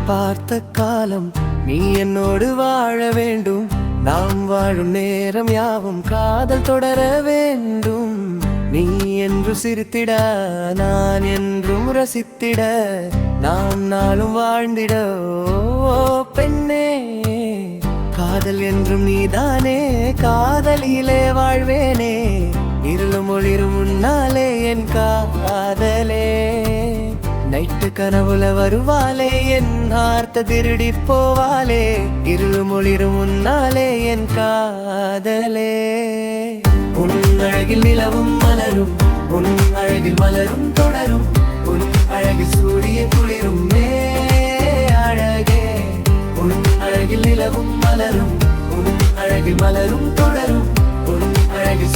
பார்த்த காலம் நீ என்னோடு வாழ வேண்டும். நாம் வாழும் நேரம் யாவும் காதல் தொடர வேண்டும். நீ என்று சிரித்திட நான் என்றும் ரசித்திட நாம் நாளும் வாழ்ந்திட ஓ பெண்ணே. காதல் என்றும் நீதானே, காதலிலே வாழ்வேனே. இருளும் ஒளிரும் முன்னாலே என் காதலே. நைட்டு கனவுல வருவாளே, என் ஆர்த்த திருடி போவாளே. இருளும் ஒளிரும் முன்னாலே என் காதலே. உன் அழகில் நிலவும் மலரும், உன் அழகில் மலரும் தொடரும். உன் அழகில் சூரிய குளிரும் மே அழகே. உன் அழகில் நிலவும் மலரும், உன் அழகில் மலரும் தொடரும். உன் அழகில்